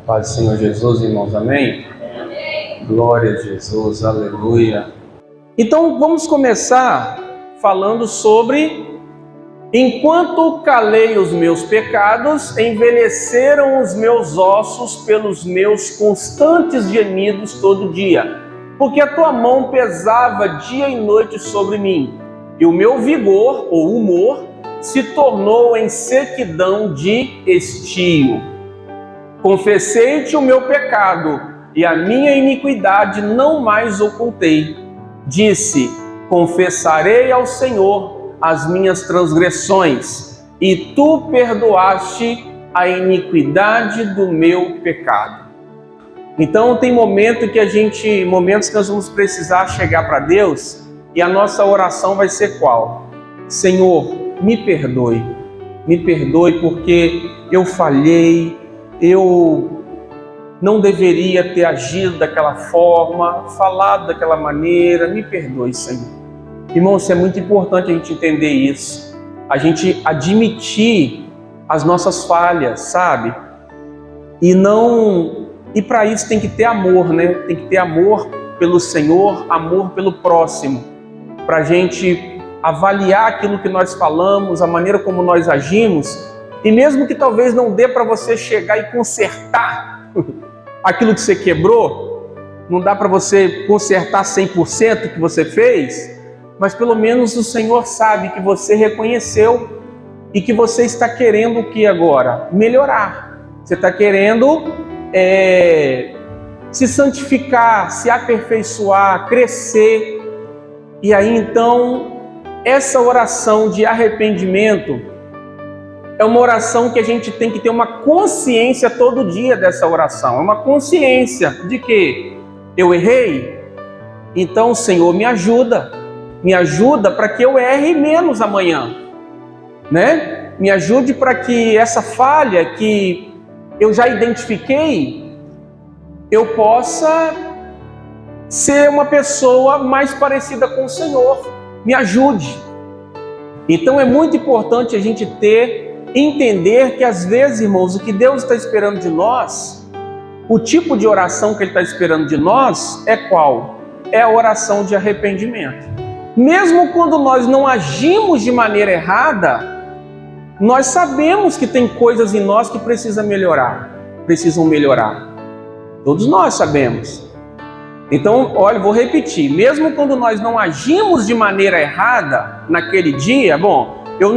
Paz do Senhor Jesus, irmãos, amém? Glória a Jesus, aleluia. Então vamos começar falando sobre: enquanto calei os meus pecados, envelheceram os meus ossos pelos meus constantes gemidos todo dia, porque a tua mão pesava dia e noite sobre mim, e o meu vigor ou humor se tornou em sequidão de estio. Confessei-te o meu pecado, e a minha iniquidade não mais ocultei. Disse: confessarei ao Senhor as minhas transgressões, e tu perdoaste a iniquidade do meu pecado. Então tem momentos que nós vamos precisar chegar para Deus, e a nossa oração vai ser qual? Senhor, me perdoe porque eu falhei, eu não deveria ter agido daquela forma, falado daquela maneira, me perdoe, Senhor. Irmão, isso é muito importante a gente entender isso, a gente admitir as nossas falhas, sabe? E para isso tem que ter amor, né? Tem que ter amor pelo Senhor, amor pelo próximo, para a gente avaliar aquilo que nós falamos, a maneira como nós agimos, e mesmo que talvez não dê para você chegar e consertar aquilo que você quebrou, não dá para você consertar 100% o que você fez, mas pelo menos o Senhor sabe que você reconheceu e que você está querendo o que agora? Melhorar. Você está querendo se santificar, se aperfeiçoar, crescer. E aí então, essa oração de arrependimento é uma oração que a gente tem que ter uma consciência todo dia dessa oração. É uma consciência de que eu errei, então, Senhor, me ajuda para que eu erre menos amanhã, né? Me ajude para que essa falha que eu já identifiquei, eu possa ser uma pessoa mais parecida com o Senhor. Me ajude. Então é muito importante a gente entender que às vezes, irmãos, o que Deus está esperando de nós, o tipo de oração que Ele está esperando de nós é qual? É a oração de arrependimento. Mesmo quando nós não agimos de maneira errada, nós sabemos que tem coisas em nós que precisam melhorar. Todos nós sabemos. Então, olha, vou repetir, mesmo quando nós não agimos de maneira errada naquele dia, eu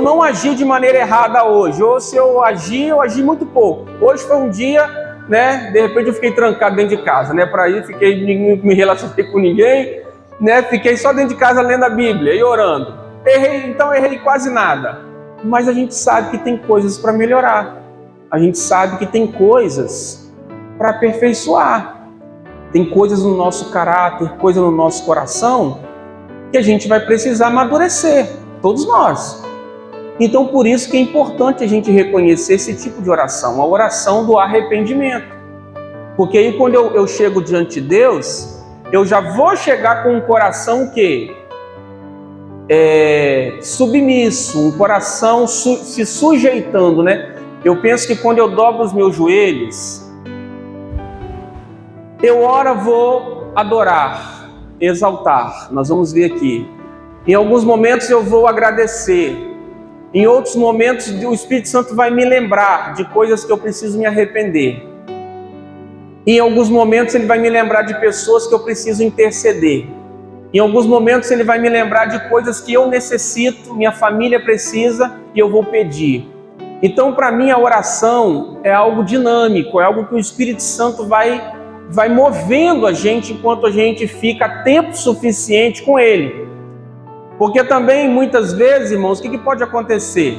não agi de maneira errada hoje, ou se eu agi muito pouco. Hoje foi um dia, né, de repente eu fiquei trancado dentro de casa, né, não me relacionei com ninguém, né, fiquei só dentro de casa lendo a Bíblia e orando. Errei quase nada. Mas a gente sabe que tem coisas para melhorar, a gente sabe que tem coisas para aperfeiçoar. Tem coisas no nosso caráter, coisas no nosso coração, que a gente vai precisar amadurecer, todos nós. Então, por isso que é importante a gente reconhecer esse tipo de oração, a oração do arrependimento. Porque aí quando eu chego diante de Deus, eu já vou chegar com um coração que é submisso, um coração se sujeitando, né? Eu penso que quando eu dobro os meus joelhos, eu ora vou adorar, exaltar. Nós vamos ver aqui. Em alguns momentos eu vou agradecer. Em outros momentos o Espírito Santo vai me lembrar de coisas que eu preciso me arrepender. Em alguns momentos ele vai me lembrar de pessoas que eu preciso interceder. Em alguns momentos ele vai me lembrar de coisas que eu necessito, minha família precisa e eu vou pedir. Então, para mim, a oração é algo dinâmico, é algo que o Espírito Santo vai movendo a gente enquanto a gente fica tempo suficiente com Ele. Porque também, muitas vezes, irmãos, o que pode acontecer?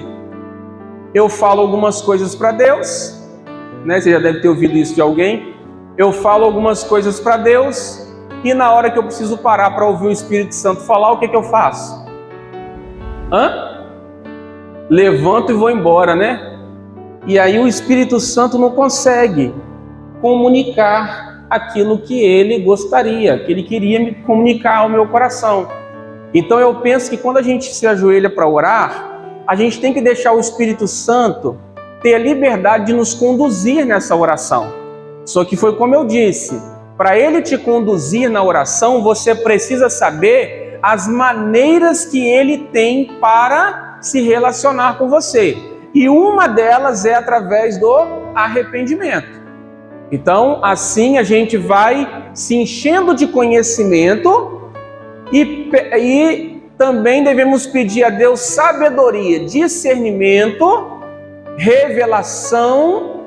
Eu falo algumas coisas para Deus, né? Você já deve ter ouvido isso de alguém. Eu falo algumas coisas para Deus e na hora que eu preciso parar para ouvir o Espírito Santo falar, o que eu faço? Levanto e vou embora, né? E aí o Espírito Santo não consegue comunicar aquilo que ele gostaria, que ele queria me comunicar ao meu coração. Então eu penso que quando a gente se ajoelha para orar, a gente tem que deixar o Espírito Santo ter a liberdade de nos conduzir nessa oração. Só que foi como eu disse, para Ele te conduzir na oração, você precisa saber as maneiras que Ele tem para se relacionar com você. E uma delas é através do arrependimento. Então, assim a gente vai se enchendo de conhecimento e também devemos pedir a Deus sabedoria, discernimento, revelação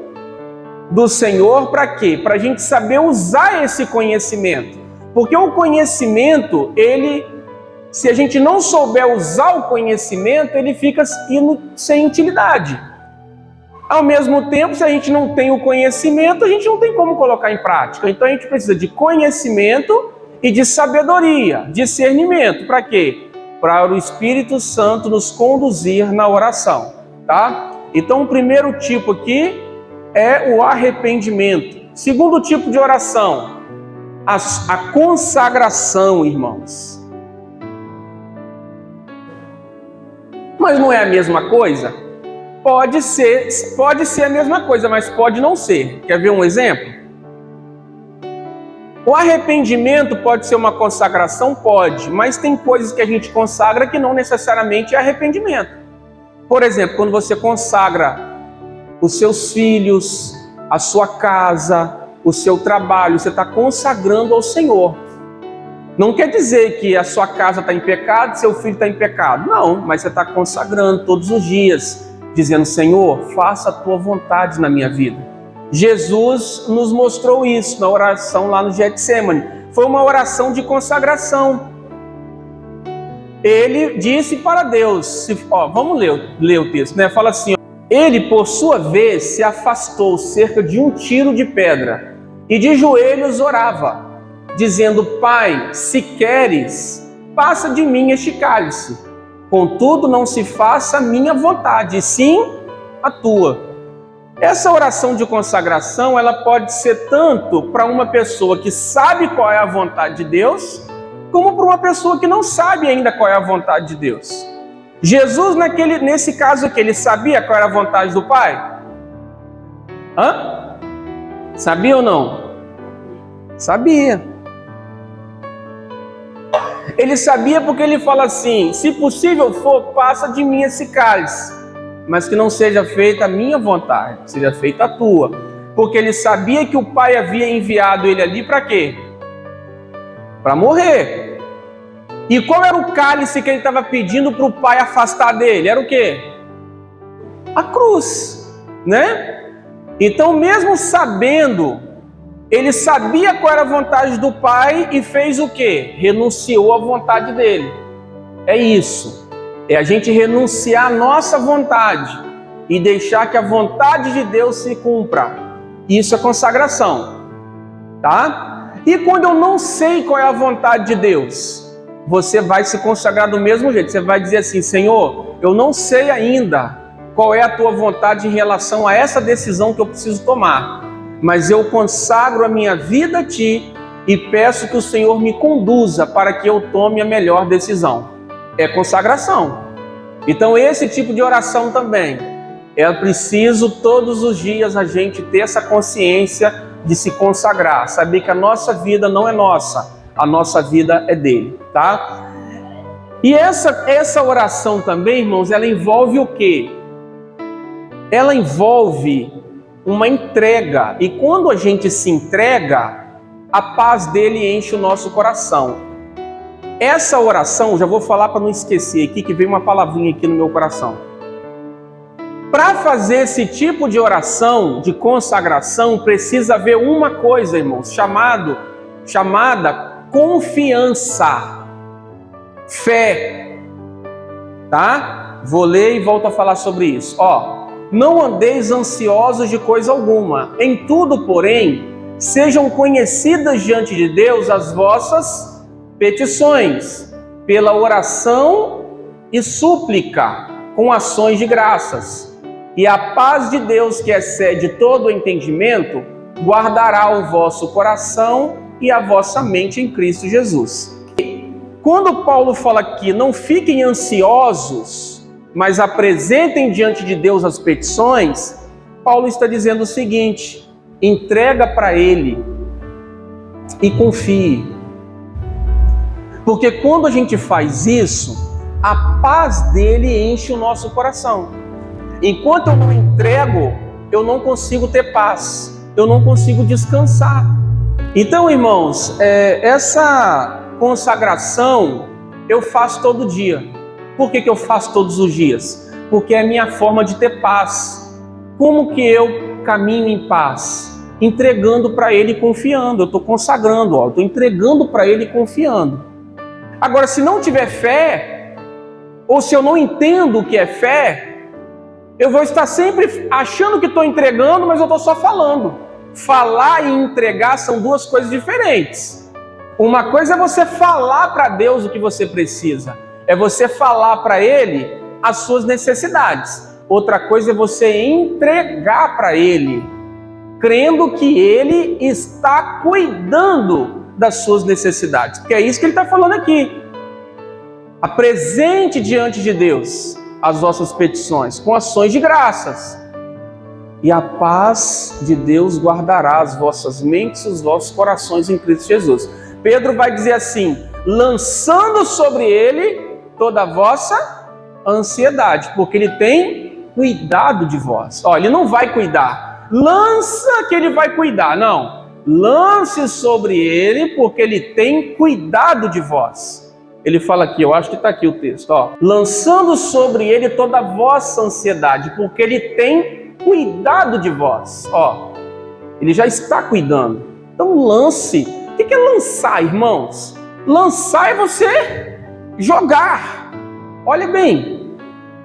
do Senhor. Para quê? Para a gente saber usar esse conhecimento. Porque o conhecimento, se a gente não souber usar o conhecimento, ele fica sem utilidade. Ao mesmo tempo, se a gente não tem o conhecimento, a gente não tem como colocar em prática. Então a gente precisa de conhecimento e de sabedoria, discernimento. Para quê? Para o Espírito Santo nos conduzir na oração, tá? Então o primeiro tipo aqui é o arrependimento. Segundo tipo de oração, a consagração, irmãos. Mas não é a mesma coisa? Pode ser a mesma coisa, mas pode não ser. Quer ver um exemplo? O arrependimento pode ser uma consagração? Pode, mas tem coisas que a gente consagra que não necessariamente é arrependimento. Por exemplo, quando você consagra os seus filhos, a sua casa, o seu trabalho, você está consagrando ao Senhor. Não quer dizer que a sua casa está em pecado, seu filho está em pecado. Não, mas você está consagrando todos os dias, dizendo: Senhor, faça a tua vontade na minha vida. Jesus nos mostrou isso na oração lá no Getsêmani. Foi uma oração de consagração. Ele disse para Deus, vamos ler o texto, né? Fala assim: ele, por sua vez, se afastou cerca de um tiro de pedra e de joelhos orava, dizendo: Pai, se queres, passa de mim este cálice. Contudo, não se faça a minha vontade, e sim a tua. Essa oração de consagração, ela pode ser tanto para uma pessoa que sabe qual é a vontade de Deus, como para uma pessoa que não sabe ainda qual é a vontade de Deus. Jesus, nesse caso aqui, ele sabia qual era a vontade do Pai? Sabia ou não? Sabia. Ele sabia porque ele fala assim: se possível for, passa de mim esse cálice, mas que não seja feita a minha vontade, seja feita a tua. Porque ele sabia que o Pai havia enviado ele ali para quê? Para morrer. E qual era o cálice que ele estava pedindo para o Pai afastar dele? Era o quê? A cruz, né? Então, mesmo sabendo, ele sabia qual era a vontade do Pai e fez o quê? Renunciou à vontade dele. É isso. É a gente renunciar à nossa vontade e deixar que a vontade de Deus se cumpra. Isso é consagração. Tá? E quando eu não sei qual é a vontade de Deus, você vai se consagrar do mesmo jeito. Você vai dizer assim: Senhor, eu não sei ainda qual é a tua vontade em relação a essa decisão que eu preciso tomar, mas eu consagro a minha vida a ti e peço que o Senhor me conduza para que eu tome a melhor decisão. É consagração. Então esse tipo de oração também, é preciso todos os dias a gente ter essa consciência de se consagrar, saber que a nossa vida não é nossa, a nossa vida é dele, tá? E essa oração também, irmãos, ela envolve o quê? Ela envolve uma entrega, e quando a gente se entrega, a paz dele enche o nosso coração. Essa oração, já vou falar para não esquecer aqui, que veio uma palavrinha aqui no meu coração. Para fazer esse tipo de oração, de consagração, precisa haver uma coisa, irmãos, chamada confiança, fé, tá? Vou ler e volto a falar sobre isso. Não andeis ansiosos de coisa alguma, em tudo, porém, sejam conhecidas diante de Deus as vossas petições, pela oração e súplica, com ações de graças. E a paz de Deus, que excede todo o entendimento, guardará o vosso coração e a vossa mente em Cristo Jesus. Quando Paulo fala aqui, não fiquem ansiosos, mas apresentem diante de Deus as petições, Paulo está dizendo o seguinte: entrega para Ele e confie. Porque quando a gente faz isso, a paz dele enche o nosso coração. Enquanto eu não entrego, eu não consigo ter paz, eu não consigo descansar. Então, irmãos, essa consagração eu faço todo dia. Por que eu faço todos os dias? Porque é a minha forma de ter paz. Como que eu caminho em paz? Entregando para Ele e confiando. Eu estou consagrando, eu estou entregando para Ele e confiando. Agora, se não tiver fé, ou se eu não entendo o que é fé, eu vou estar sempre achando que estou entregando, mas eu estou só falando. Falar e entregar são duas coisas diferentes. Uma coisa é você falar para Deus o que você precisa. É você falar para Ele as suas necessidades. Outra coisa é você entregar para Ele, crendo que Ele está cuidando das suas necessidades. Porque é isso que Ele está falando aqui. Apresente diante de Deus as vossas petições com ações de graças. E a paz de Deus guardará as vossas mentes e os vossos corações em Cristo Jesus. Pedro vai dizer assim: lançando sobre Ele toda a vossa ansiedade, porque Ele tem cuidado de vós. Ele não vai cuidar, lança que Ele vai cuidar, não. Lance sobre Ele, porque Ele tem cuidado de vós. Ele fala aqui, eu acho que está aqui o texto, lançando sobre Ele toda a vossa ansiedade, porque Ele tem cuidado de vós. Ele já está cuidando. Então lance. O que é lançar, irmãos? Lançar é você jogar. Olha bem,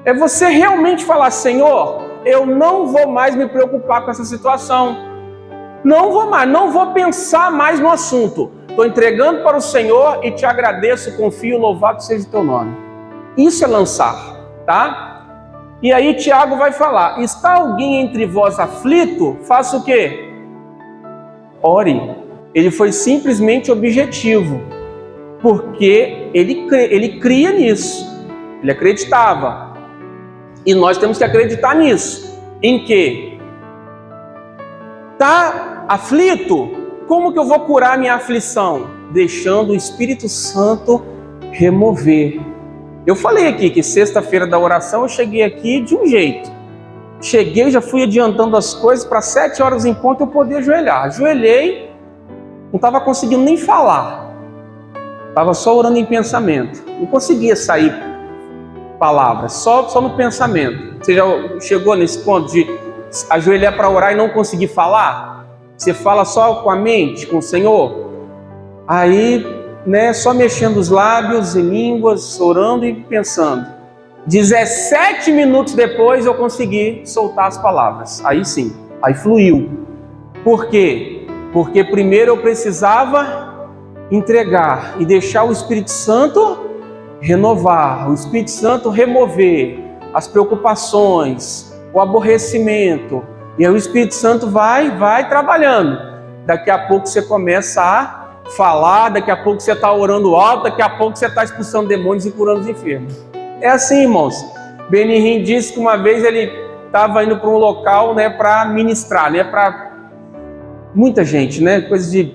é você realmente falar: Senhor, eu não vou mais me preocupar com essa situação. Não vou mais, não vou pensar mais no assunto. Estou entregando para o Senhor e te agradeço, confio, louvado seja o teu nome. Isso é lançar, tá? E aí Tiago vai falar: está alguém entre vós aflito? Faça o quê? Ore. Ele foi simplesmente objetivo, porque ele cria nisso, ele acreditava. E nós temos que acreditar nisso. Em quê? Está aflito? Como que eu vou curar minha aflição? Deixando o Espírito Santo remover. Eu falei aqui que sexta-feira da oração eu cheguei aqui de um jeito. Cheguei, já fui adiantando as coisas para 7 horas em ponto eu poder ajoelhar. Ajoelhei, não estava conseguindo nem falar. Estava só orando em pensamento. Não conseguia sair palavras, só no pensamento. Você já chegou nesse ponto de ajoelhar para orar e não conseguir falar? Você fala só com a mente, com o Senhor? Aí, só mexendo os lábios e línguas, orando e pensando. 17 minutos depois eu consegui soltar as palavras. Aí sim, aí fluiu. Por quê? Porque primeiro eu precisava entregar e deixar o Espírito Santo renovar, o Espírito Santo remover as preocupações, o aborrecimento. E aí o Espírito Santo vai trabalhando. Daqui a pouco você começa a falar, daqui a pouco você está orando alto, daqui a pouco você está expulsando demônios e curando os enfermos. É assim, irmãos. Benihim disse que uma vez ele estava indo para um local, para ministrar, para muita gente, coisa de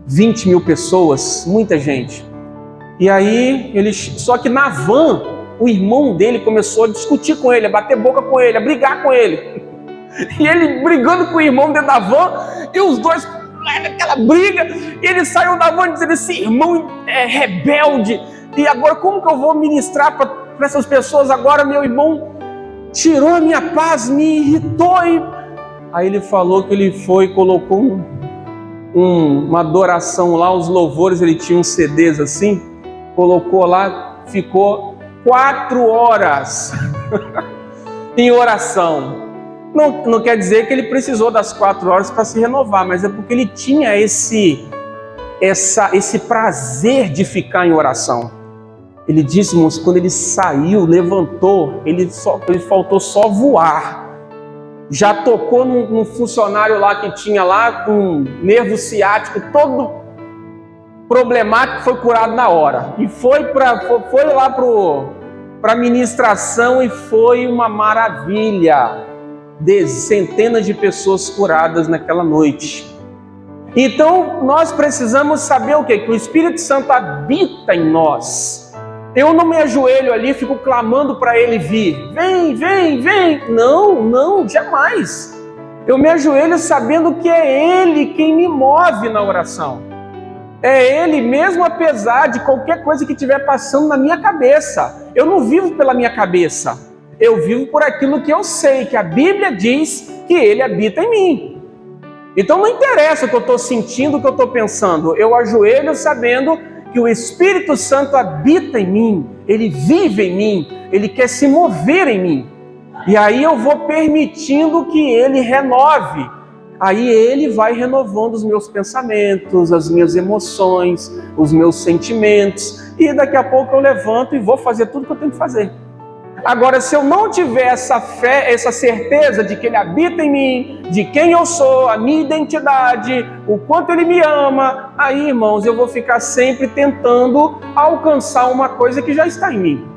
20 mil pessoas, muita gente. E aí, só que na van, o irmão dele começou a discutir com ele, a bater boca com ele, a brigar com ele. E ele brigando com o irmão dentro da van, e os dois, naquela briga, e ele saiu da van dizendo: esse irmão é rebelde, e agora como que eu vou ministrar para essas pessoas agora? Meu irmão tirou a minha paz, me irritou. Aí ele falou que ele foi e colocou uma adoração lá, os louvores, ele tinha uns CDs assim, colocou lá, ficou 4 horas em oração. Não quer dizer que ele precisou das 4 horas para se renovar, mas é porque ele tinha esse prazer de ficar em oração. Ele disse, irmãos, quando ele saiu, levantou, ele faltou só voar. Já tocou num funcionário lá que tinha lá com nervo ciático todo problemático, foi curado na hora. E foi lá para a ministração e foi uma maravilha. centenas de pessoas curadas naquela noite. Então, nós precisamos saber o quê? Que o Espírito Santo habita em nós. Eu não me ajoelho ali e fico clamando para ele vir. Vem, vem, vem. Não, jamais. Eu me ajoelho sabendo que é ele quem me move na oração. É ele mesmo, apesar de qualquer coisa que estiver passando na minha cabeça. Eu não vivo pela minha cabeça. Eu vivo por aquilo que eu sei, que a Bíblia diz que ele habita em mim. Então não interessa o que eu estou sentindo, o que eu estou pensando. Eu ajoelho sabendo que o Espírito Santo habita em mim. Ele vive em mim. Ele quer se mover em mim. E aí eu vou permitindo que ele renove. Aí ele vai renovando os meus pensamentos, as minhas emoções, os meus sentimentos. E daqui a pouco eu levanto e vou fazer tudo que eu tenho que fazer. Agora, se eu não tiver essa fé, essa certeza de que ele habita em mim, de quem eu sou, a minha identidade, o quanto ele me ama, aí, irmãos, eu vou ficar sempre tentando alcançar uma coisa que já está em mim.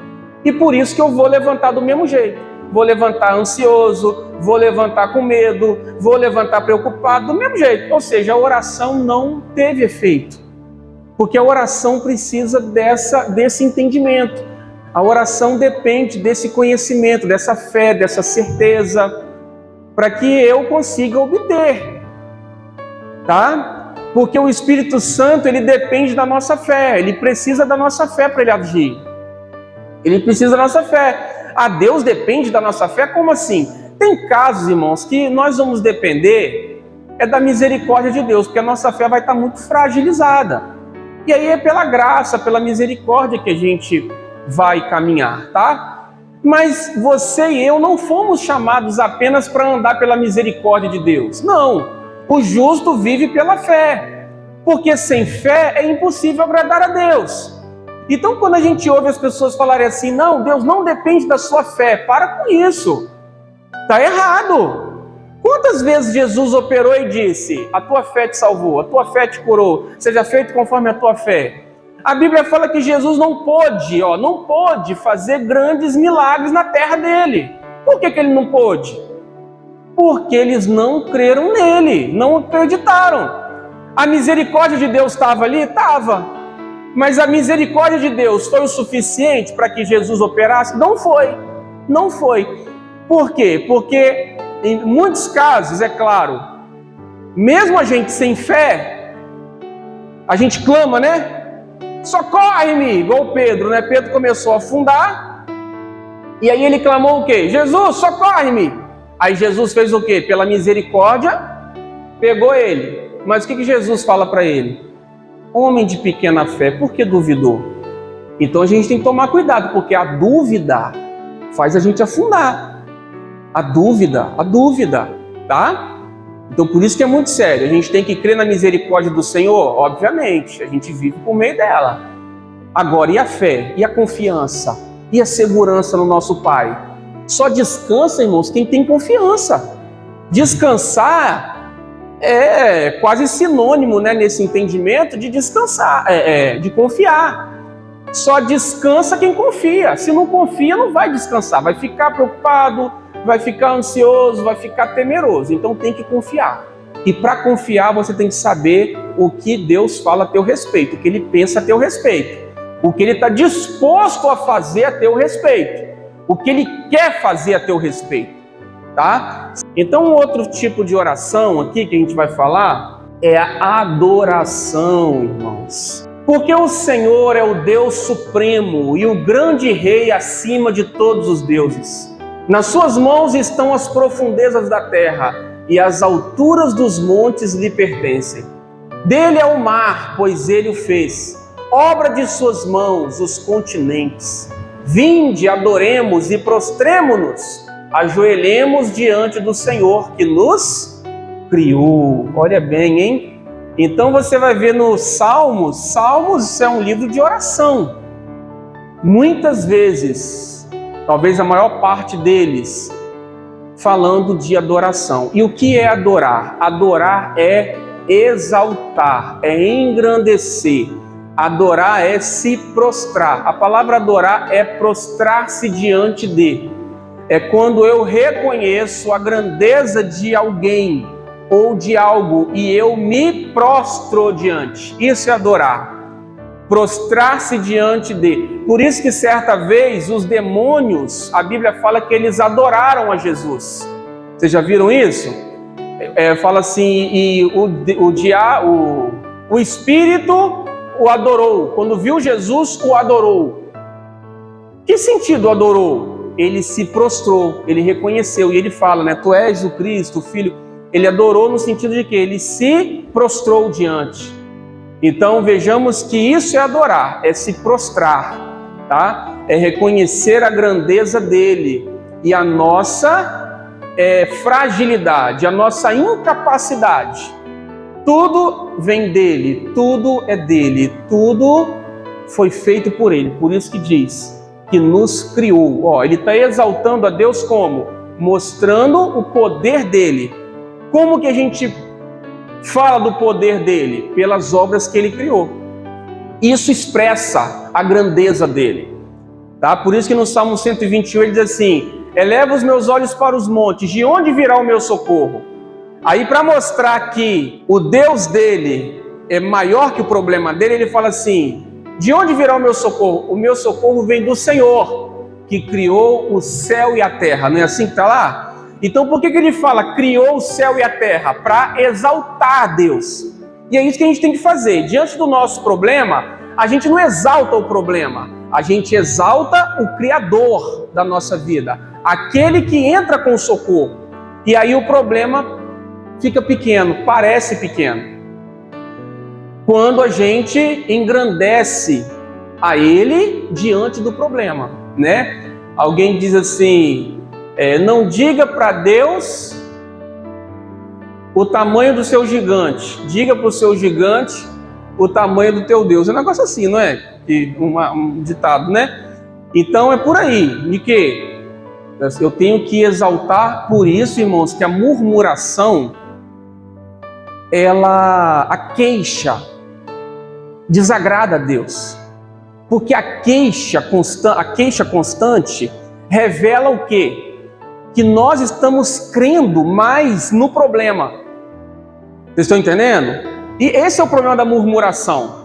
E por isso que eu vou levantar do mesmo jeito. Vou levantar ansioso, vou levantar com medo, vou levantar preocupado, do mesmo jeito. Ou seja, a oração não teve efeito. Porque a oração precisa desse entendimento. A oração depende desse conhecimento, dessa fé, dessa certeza, para que eu consiga obter, tá? Porque o Espírito Santo, ele depende da nossa fé, ele precisa da nossa fé para ele agir. Ele precisa da nossa fé. Ah, Deus depende da nossa fé? Como assim? Tem casos, irmãos, que nós vamos depender da misericórdia de Deus, porque a nossa fé vai estar muito fragilizada. E aí é pela graça, pela misericórdia que a gente vai caminhar, tá? Mas você e eu não fomos chamados apenas para andar pela misericórdia de Deus. Não, o justo vive pela fé, porque sem fé é impossível agradar a Deus. Então quando a gente ouve as pessoas falarem assim, não, Deus não depende da sua fé, para com isso, tá errado. Quantas vezes Jesus operou e disse, a tua fé te salvou, a tua fé te curou, seja feito conforme a tua fé? A Bíblia fala que Jesus não pôde fazer grandes milagres na terra dele. Por que ele não pôde? Porque eles não creram nele, não acreditaram. A misericórdia de Deus estava ali? Estava. Mas a misericórdia de Deus foi o suficiente para que Jesus operasse? Não foi. Não foi. Por quê? Porque em muitos casos, é claro, mesmo a gente sem fé, a gente clama, né? Socorre-me, igual Pedro, né? Pedro começou a afundar, e aí ele clamou o quê? Jesus, socorre-me! Aí Jesus fez o quê? Pela misericórdia, pegou ele. Mas o que Jesus fala para ele? Homem de pequena fé, por que duvidou? Então a gente tem que tomar cuidado, porque a dúvida faz a gente afundar. A dúvida, tá? Então por isso que é muito sério, a gente tem que crer na misericórdia do Senhor, obviamente, a gente vive por meio dela. Agora, e a fé, e a confiança, e a segurança no nosso Pai? Só descansa, irmãos, quem tem confiança. Descansar é quase sinônimo, né, nesse entendimento de descansar, de confiar. Só descansa quem confia, se não confia não vai descansar, vai ficar preocupado, vai ficar ansioso, vai ficar temeroso. Então tem que confiar. E para confiar você tem que saber o que Deus fala a teu respeito, o que Ele pensa a teu respeito, o que Ele está disposto a fazer a teu respeito, o que Ele quer fazer a teu respeito, tá? Então um outro tipo de oração aqui que a gente vai falar é a adoração, irmãos. Porque o Senhor é o Deus supremo e o grande Rei acima de todos os deuses. Nas suas mãos estão as profundezas da terra, e as alturas dos montes lhe pertencem. Dele é o mar, pois ele o fez, obra de suas mãos, os continentes. Vinde, adoremos e prostremo-nos, ajoelhemos diante do Senhor que nos criou. Olha bem, hein? Então você vai ver nos Salmos é um livro de oração. Muitas vezes, talvez a maior parte deles, falando de adoração. E o que é adorar? Adorar é exaltar, é engrandecer. Adorar é se prostrar. A palavra adorar é prostrar-se diante de. é quando eu reconheço a grandeza de alguém ou de algo e eu me prostro diante. Isso é adorar. Prostrar-se diante de. Por isso que certa vez os demônios, a Bíblia fala que eles adoraram a Jesus. Vocês já viram isso? Fala assim, e o Espírito o adorou. Quando viu Jesus, o adorou. Que sentido adorou? Ele se prostrou, ele reconheceu, e ele fala, né? Tu és o Cristo, o Filho. Ele adorou no sentido de que ele se prostrou diante. Então vejamos que isso é adorar, é se prostrar, tá? É reconhecer a grandeza dele e a nossa fragilidade, a nossa incapacidade. Tudo vem dele, tudo é dele, tudo foi feito por ele. Por isso que diz que nos criou. Ele está exaltando a Deus como? Mostrando o poder dele. Como que a gente fala do poder dele? Pelas obras que ele criou. Isso expressa a grandeza dele. Tá? Por isso que no Salmo 121 ele diz assim: eleva os meus olhos para os montes, de onde virá o meu socorro? Aí, para mostrar que o Deus dele é maior que o problema dele, ele fala assim: de onde virá o meu socorro? O meu socorro vem do Senhor, que criou o céu e a terra. Não é assim que está lá? Então, por que ele fala criou o céu e a terra? Para exaltar a Deus. E é isso que a gente tem que fazer. Diante do nosso problema, a gente não exalta o problema, a gente exalta o Criador da nossa vida, aquele que entra com socorro. E aí o problema fica pequeno, parece pequeno. Quando a gente engrandece a ele diante do problema, né? Alguém diz assim: não diga para Deus o tamanho do seu gigante, diga para o seu gigante o tamanho do teu Deus. É um negócio assim, não é? Um ditado, né? Então é por aí, de que eu tenho que exaltar. Por isso, irmãos, que a murmuração, a queixa desagrada a Deus, porque a queixa constante revela o quê? Que nós estamos crendo mais no problema. Vocês estão entendendo? E esse é o problema da murmuração.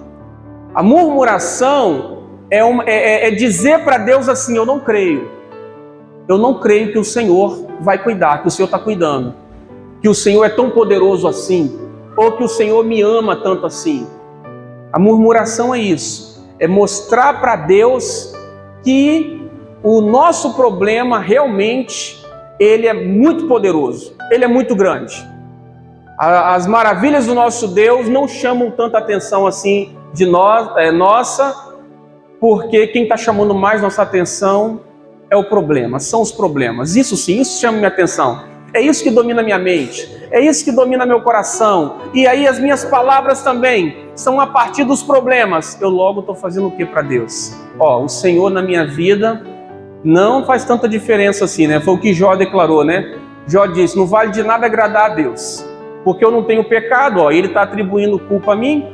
A murmuração é dizer para Deus assim: eu não creio que o Senhor vai cuidar, que o Senhor está cuidando, que o Senhor é tão poderoso assim, ou que o Senhor me ama tanto assim. A murmuração é isso, é mostrar para Deus que o nosso problema realmente, ele é muito poderoso, ele é muito grande. As maravilhas do nosso Deus não chamam tanta atenção assim de nossa, porque quem está chamando mais nossa atenção é o problema, são os problemas. Isso sim, isso chama minha atenção. É isso que domina minha mente, é isso que domina meu coração. E aí as minhas palavras também são a partir dos problemas. Eu logo estou fazendo o que para Deus? O Senhor na minha vida não faz tanta diferença assim, né? Foi o que Jó declarou, né? Jó disse: não vale de nada agradar a Deus, porque eu não tenho pecado, ele está atribuindo culpa a mim.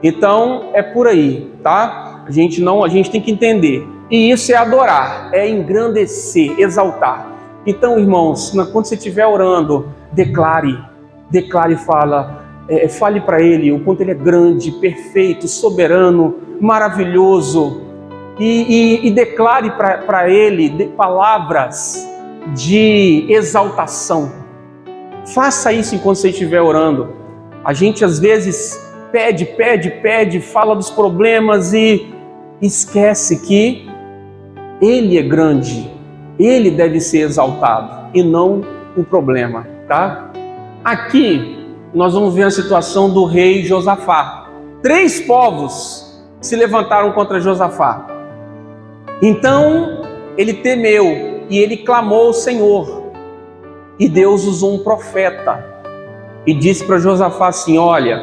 Então é por aí, tá? A gente tem que entender. E isso é adorar, é engrandecer, exaltar. Então, irmãos, quando você estiver orando, declare, fale para ele o quanto ele é grande, perfeito, soberano, maravilhoso. E declare para ele palavras de exaltação. Faça isso enquanto você estiver orando. A gente às vezes pede, fala dos problemas e esquece que ele é grande, ele deve ser exaltado e não o problema, tá? Aqui nós vamos ver a situação do rei Josafá. 3 povos se levantaram contra Josafá. Então ele temeu e ele clamou ao Senhor. E Deus usou um profeta e disse para Josafá assim: olha,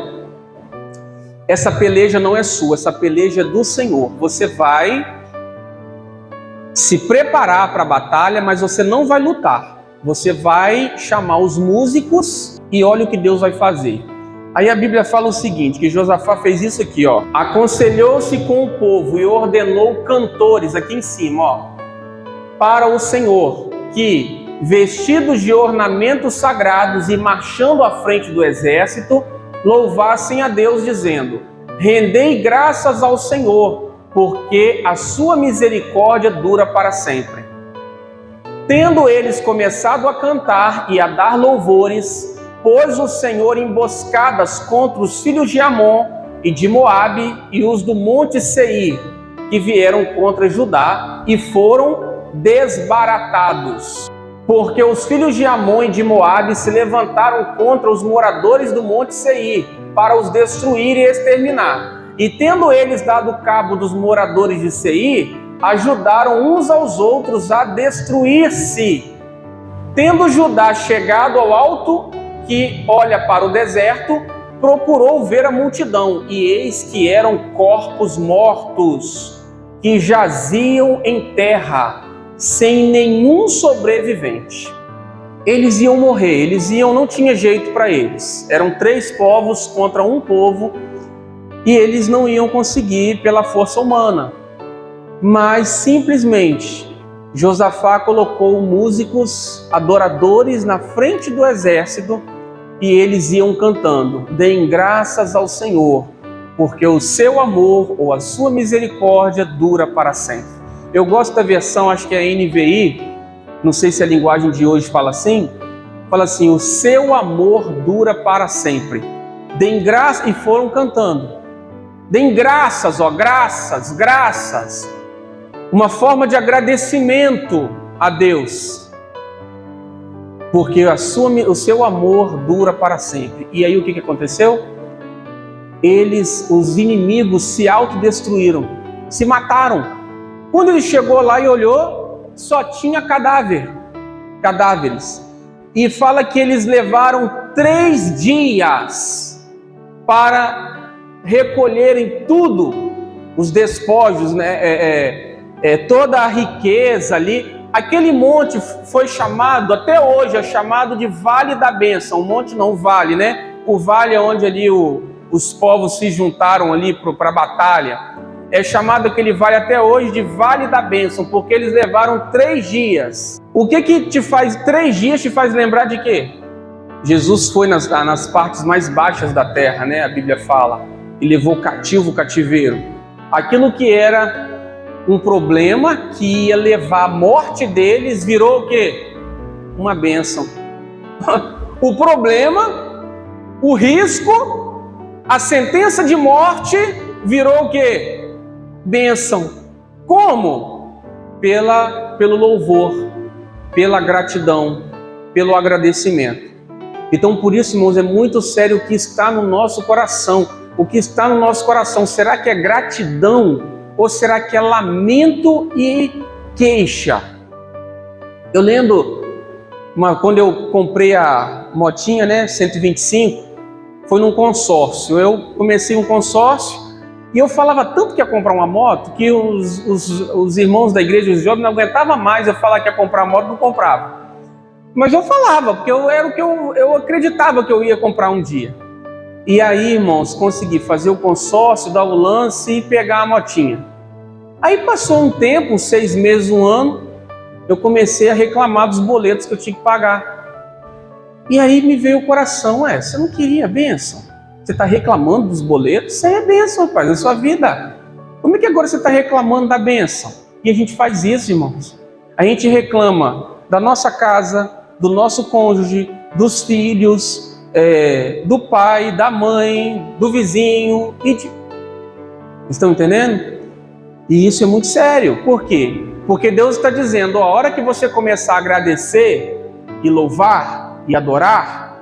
essa peleja não é sua, essa peleja é do Senhor. Você vai se preparar para a batalha, mas você não vai lutar. Você vai chamar os músicos e olha o que Deus vai fazer. Aí a Bíblia fala o seguinte, que Josafá fez isso aqui, aconselhou-se com o povo e ordenou cantores aqui em cima, para o Senhor, que, vestidos de ornamentos sagrados e marchando à frente do exército, louvassem a Deus, dizendo: rendei graças ao Senhor, porque a sua misericórdia dura para sempre. Tendo eles começado a cantar e a dar louvores, pôs o Senhor emboscadas contra os filhos de Amon e de Moabe e os do monte Seir, que vieram contra Judá e foram desbaratados. Porque os filhos de Amon e de Moabe se levantaram contra os moradores do monte Seir, para os destruir e exterminar. E tendo eles dado cabo dos moradores de Seir, ajudaram uns aos outros a destruir-se. Tendo Judá chegado ao alto que olha para o deserto, procurou ver a multidão, e eis que eram corpos mortos, que jaziam em terra, sem nenhum sobrevivente. Eles iam morrer, não tinha jeito para eles. Eram 3 povos contra um povo, e eles não iam conseguir pela força humana. Mas simplesmente Josafá colocou músicos, adoradores na frente do exército, e eles iam cantando: deem graças ao Senhor, porque o seu amor ou a sua misericórdia dura para sempre. Eu gosto da versão, acho que é a NVI, não sei se a linguagem de hoje fala assim, o seu amor dura para sempre. Deem graças, e foram cantando. Deem graças, graças. Uma forma de agradecimento a Deus, porque o seu amor dura para sempre. E aí o que aconteceu? Os inimigos se autodestruíram, se mataram. Quando ele chegou lá e olhou, só tinha cadáveres. E fala que eles levaram 3 dias para recolherem tudo, os despojos, toda a riqueza ali. Aquele monte foi chamado, até hoje é chamado de Vale da Bênção. O monte não, o vale, né? O vale é onde ali os povos se juntaram ali para a batalha. É chamado aquele vale até hoje de Vale da Bênção, porque eles levaram 3 dias. O que te faz 3 dias, te faz lembrar de quê? Jesus foi nas partes mais baixas da terra, né? A Bíblia fala, e levou cativo o cativeiro. Aquilo que era um problema que ia levar à morte deles, virou o quê? Uma bênção. O problema, o risco, a sentença de morte virou o quê? Bênção. Como? Pelo louvor, pela gratidão, pelo agradecimento. Então, por isso, irmãos, é muito sério o que está no nosso coração. O que está no nosso coração, será que é gratidão ou será que é lamento e queixa? Eu lembro, quando eu comprei a motinha, 125, foi num consórcio. Eu comecei um consórcio e eu falava tanto que ia comprar uma moto que os irmãos da igreja, os jovens, não aguentavam mais eu falar que ia comprar uma moto, não comprava. Mas eu falava, porque eu acreditava que eu ia comprar um dia. E aí, irmãos, consegui fazer o consórcio, dar o lance e pegar a motinha. Aí passou um tempo, uns 6 meses, 1 ano, eu comecei a reclamar dos boletos que eu tinha que pagar. E aí me veio o coração, você não queria bênção? Você está reclamando dos boletos? Isso aí é bênção, rapaz, na sua vida. Como é que agora você está reclamando da bênção? E a gente faz isso, irmãos. A gente reclama da nossa casa, do nosso cônjuge, dos filhos, do pai, da mãe, do vizinho. Estão entendendo? E isso é muito sério. Por quê? Porque Deus está dizendo, a hora que você começar a agradecer e louvar e adorar,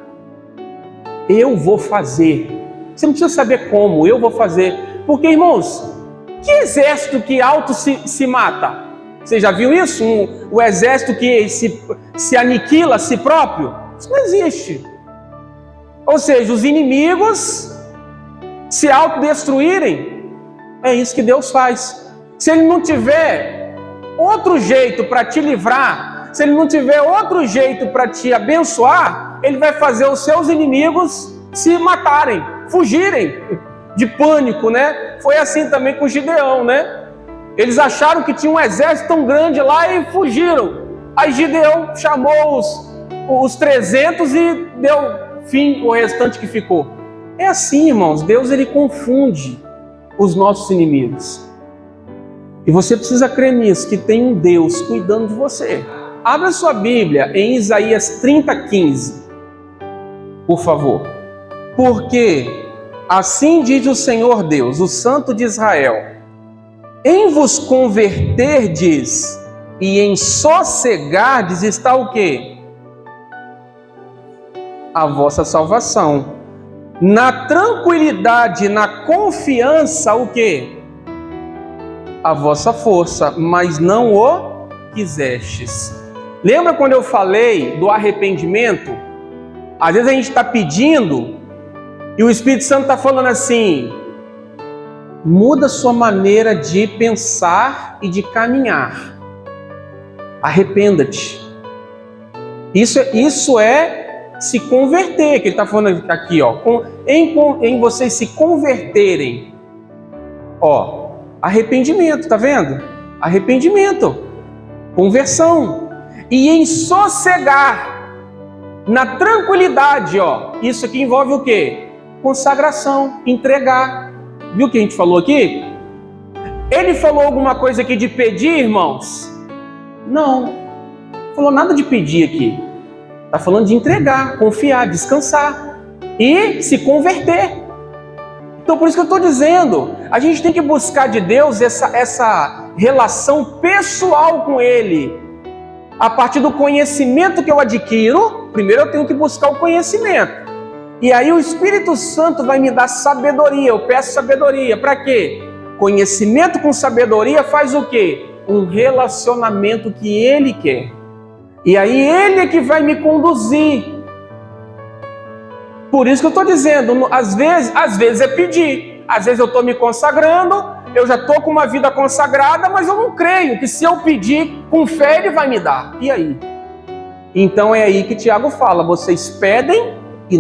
eu vou fazer. Você não precisa saber como, eu vou fazer. Porque, irmãos, que exército que auto se mata? Você já viu isso? O exército que se aniquila a si próprio? Isso não existe. Ou seja, os inimigos se autodestruírem. É isso que Deus faz. Se Ele não tiver outro jeito para te livrar, se Ele não tiver outro jeito para te abençoar, Ele vai fazer os seus inimigos se matarem, fugirem de pânico, Foi assim também com Gideão, Eles acharam que tinha um exército tão grande lá e fugiram. Aí Gideão chamou os 300 e deu fim o restante que ficou. É assim, irmãos, Deus ele confunde os nossos inimigos. E você precisa crer nisso, que tem um Deus cuidando de você. Abra sua Bíblia em Isaías 30:15, por favor. Porque assim diz o Senhor Deus, o Santo de Israel: em vos converterdes e em sossegardes está o quê? A vossa salvação. Na tranquilidade, na confiança, o quê? A vossa força, mas não o quisestes. Lembra quando eu falei do arrependimento? Às vezes a gente está pedindo e o Espírito Santo está falando assim: muda sua maneira de pensar e de caminhar. Arrependa-te. Isso é se converter, que ele está falando aqui, ó, em vocês se converterem. Ó, arrependimento, tá vendo? Arrependimento, conversão. E em sossegar, na tranquilidade, ó. Isso aqui envolve o quê? Consagração, entregar. Viu o que a gente falou aqui? Ele falou alguma coisa aqui de pedir, irmãos? Não falou nada de pedir aqui. Está falando de entregar, confiar, descansar e se converter. Então por isso que eu estou dizendo, a gente tem que buscar de Deus essa relação pessoal com Ele. A partir do conhecimento que eu adquiro, primeiro eu tenho que buscar o conhecimento. E aí o Espírito Santo vai me dar sabedoria, eu peço sabedoria. Para quê? Conhecimento com sabedoria faz o quê? Um relacionamento que Ele quer. E aí Ele é que vai me conduzir. Por isso que eu estou dizendo, às vezes é pedir. Às vezes eu estou me consagrando, eu já estou com uma vida consagrada, mas eu não creio que se eu pedir com fé Ele vai me dar. E aí? Então é aí que Tiago fala, vocês pedem e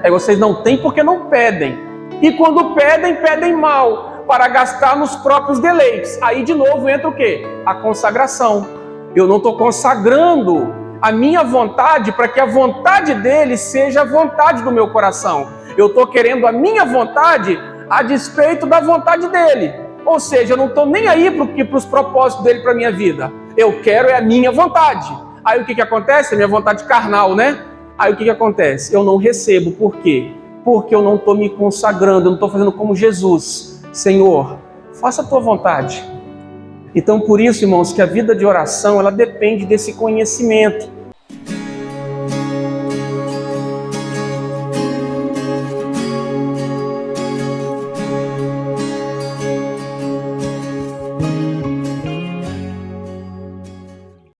vocês não têm porque não pedem. E quando pedem, pedem mal, para gastar nos próprios deleites. Aí de novo entra o quê? A consagração. Eu não estou consagrando a minha vontade para que a vontade dele seja a vontade do meu coração. Eu estou querendo a minha vontade a despeito da vontade dele. Ou seja, eu não estou nem aí para os propósitos dele para a minha vida. Eu quero a minha vontade. Aí o que acontece? A minha vontade carnal, né? Aí o que acontece? Eu não recebo. Por quê? Porque eu não estou me consagrando, eu não estou fazendo como Jesus. Senhor, faça a tua vontade. Então, por isso, irmãos, que a vida de oração, ela depende desse conhecimento.